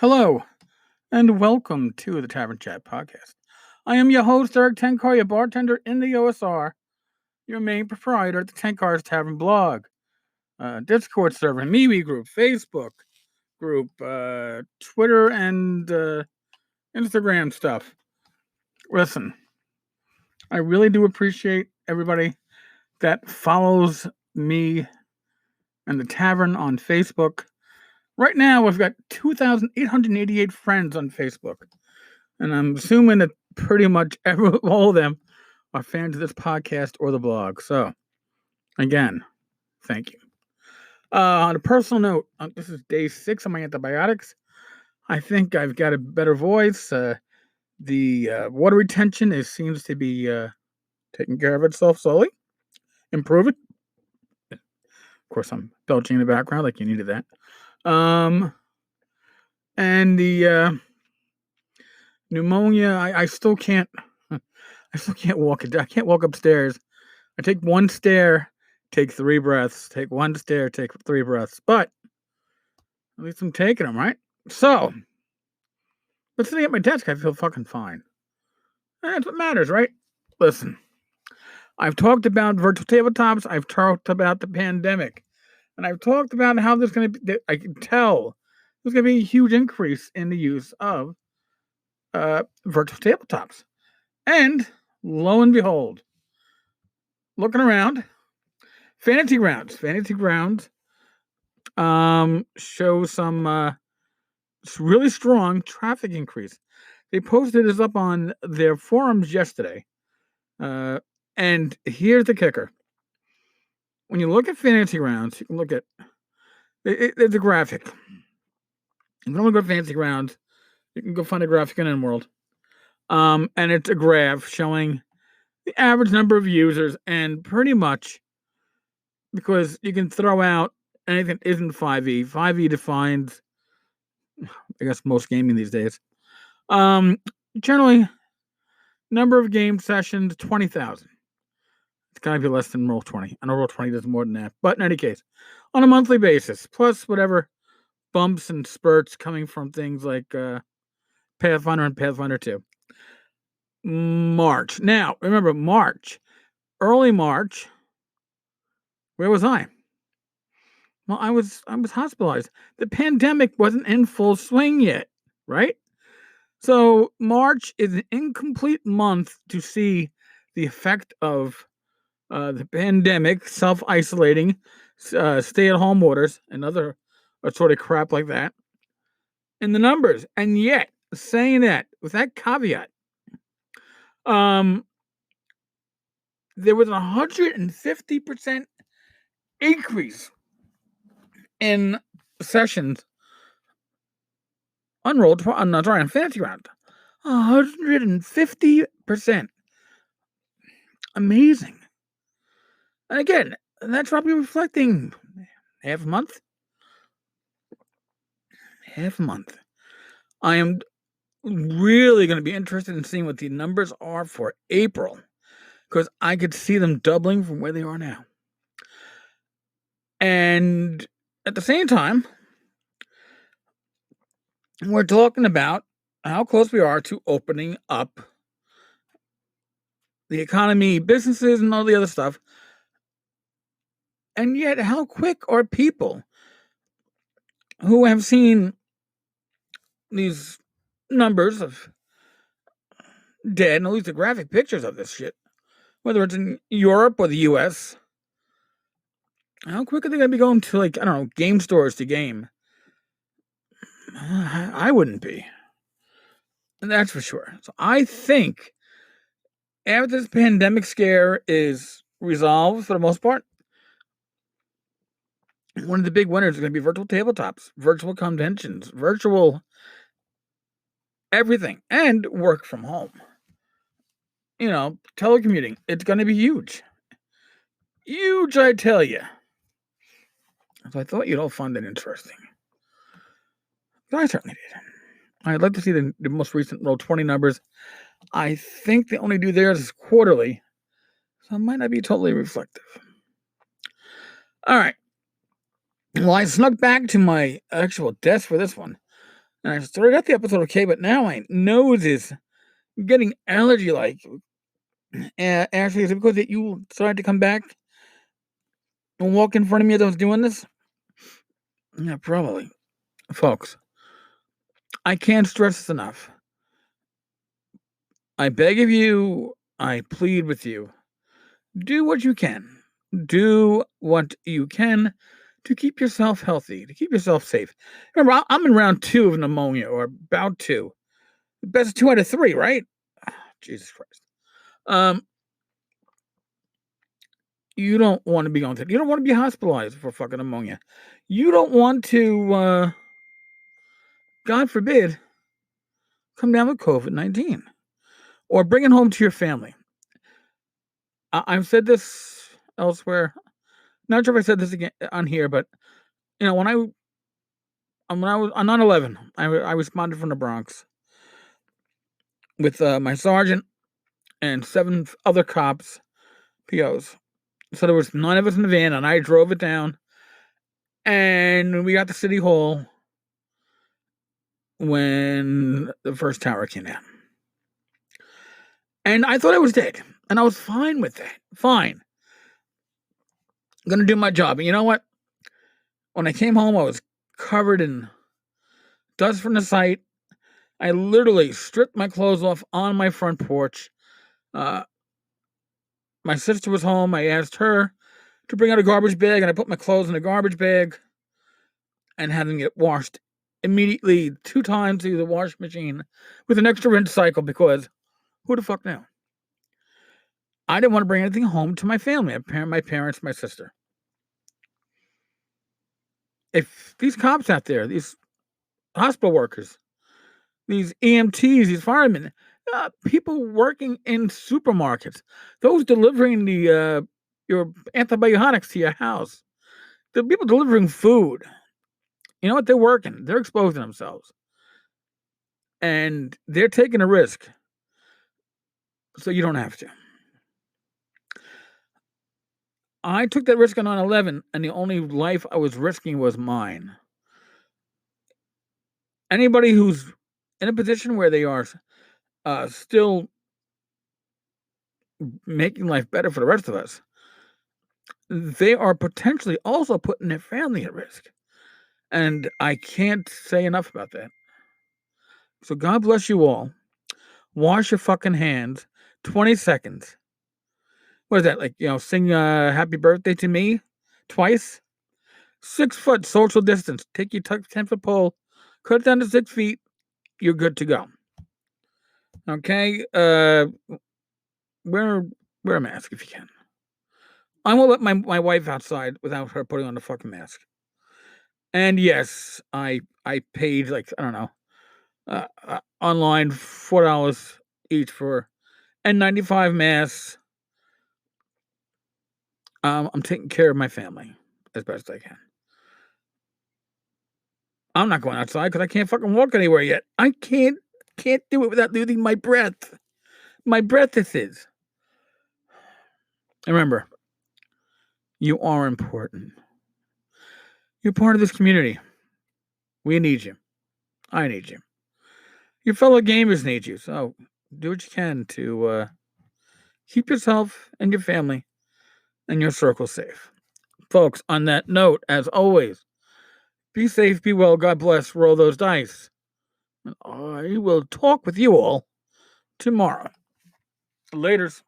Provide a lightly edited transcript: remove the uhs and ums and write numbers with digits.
Hello, and welcome to the Tavern Chat podcast. I am your host, Eric Tenkar, your bartender in the OSR, your main proprietor at the Tenkar's Tavern blog, Discord server, MeWe group, Facebook group, Twitter, and Instagram stuff. Listen, I really do appreciate everybody that follows me and the Tavern on Facebook. Right now, I've got 2,888 friends on Facebook. And I'm assuming that pretty much all of them are fans of this podcast or the blog. So, again, thank you. On a personal note, this is day 6 of my antibiotics. I think I've got a better voice. The water retention seems to be taking care of itself slowly, improving. Of course, I'm belching in the background like you needed that. And the pneumonia, I still can't. I still can't walk. I can't walk upstairs. I take one stair, take 3 breaths. Take one stair, take 3 breaths. But at least I'm taking them, right? So, but sitting at my desk, I feel fucking fine. And that's what matters, right? Listen, I've talked about virtual tabletops. I've talked about the pandemic. And I've talked about how there's going to be, I can tell there's going to be a huge increase in the use of virtual tabletops. And lo and behold, looking around, Fantasy Grounds show some really strong traffic increase. They posted this up on their forums yesterday. And here's the kicker. When you look at Fantasy Grounds, you can look at it's a graphic. If you don't want to go to Fantasy Grounds, you can go find a graphic in World. And it's a graph showing the average number of users, and pretty much because you can throw out anything that isn't 5e. 5e defines, I guess, most gaming these days. Generally, number of game sessions, 20,000. It's got to be less than Roll20. I know Roll20 does more than that. But in any case, on a monthly basis, plus whatever bumps and spurts coming from things like Pathfinder and Pathfinder 2. March. Now, remember, early March, where was I? Well, I was hospitalized. The pandemic wasn't in full swing yet, right? So March is an incomplete month to see the effect of the pandemic, self-isolating, stay-at-home orders, and other sort of crap like that in the numbers. And yet, saying that, with that caveat, there was a 150% increase in sessions on Fantasy Ground. 150%. Amazing. And again, that's probably reflecting half a month. I am really going to be interested in seeing what the numbers are for April, because I could see them doubling from where they are now. And at the same time, we're talking about how close we are to opening up the economy, businesses, and all the other stuff. And yet, how quick are people who have seen these numbers of dead, and at least the graphic pictures of this shit, whether it's in Europe or the US, how quick are they going to be going to, like, I don't know, game stores to game? I wouldn't be. That's for sure. So I think after this pandemic scare is resolved for the most part, one of the big winners is going to be virtual tabletops, virtual conventions, virtual everything, and work from home. You know, telecommuting. It's going to be huge. Huge, I tell you. So I thought you'd all find that interesting. But I certainly did. I'd like to see the most recent Roll20 numbers. I think they only do theirs quarterly, so it might not be totally reflective. All right. Well, I snuck back to my actual desk for this one. And I started out the episode okay, but now my nose is getting allergy-like. Ashley, is it because that you decided to come back and walk in front of me as I was doing this? Yeah, probably. Folks, I can't stress this enough. I beg of you, I plead with you. Do what you can. Do what you can to keep yourself healthy, to keep yourself safe. Remember, I'm in round 2 of pneumonia, or about 2. Best 2 out of 3, right? Jesus Christ. You don't want to be going through. You don't want to be hospitalized for fucking pneumonia. You don't want to, God forbid, come down with COVID-19 or bring it home to your family. I've said this elsewhere. Not sure if I said this again on here, but when I was on 9/11, I responded from the Bronx with my sergeant and 7 other cops, POs. So there was 9 of us in the van, and I drove it down. And we got to City Hall when the first tower came down. And I thought I was dead. And I was fine with that. Fine. I'm going to do my job. And you know what? When I came home, I was covered in dust from the site. I literally stripped my clothes off on my front porch. My sister was home. I asked her to bring out a garbage bag, and I put my clothes in a garbage bag and had them get washed immediately 2 times through the wash machine with an extra rinse cycle, because who the fuck knew? I didn't want to bring anything home to my family, my parents, my sister. If these cops out there, these hospital workers, these EMTs, these firemen, people working in supermarkets, those delivering your antibiotics to your house, the people delivering food, you know what? They're working. They're exposing themselves. And they're taking a risk. So you don't have to. I took that risk on 9/11, and the only life I was risking was mine. Anybody who's in a position where they are still making life better for the rest of us, they are potentially also putting their family at risk. And I can't say enough about that. So God bless you all. Wash your fucking hands. 20 seconds. What is that? Like, sing happy birthday to me twice? 6 foot social distance. Take your 10-foot pole, cut it down to 6 feet. You're good to go. Okay? Wear a mask if you can. I won't let my wife outside without her putting on the fucking mask. And yes, I paid, like, I don't know, online $4 each for N95 masks. I'm taking care of my family as best I can. I'm not going outside because I can't fucking walk anywhere yet. I can't do it without losing my breath. My breath is. And remember, you are important. You're part of this community. We need you. I need you. Your fellow gamers need you. So do what you can to keep yourself and your family and your circle safe. Folks, on that note, as always, be safe, be well, God bless, roll those dice. And I will talk with you all tomorrow. Laters.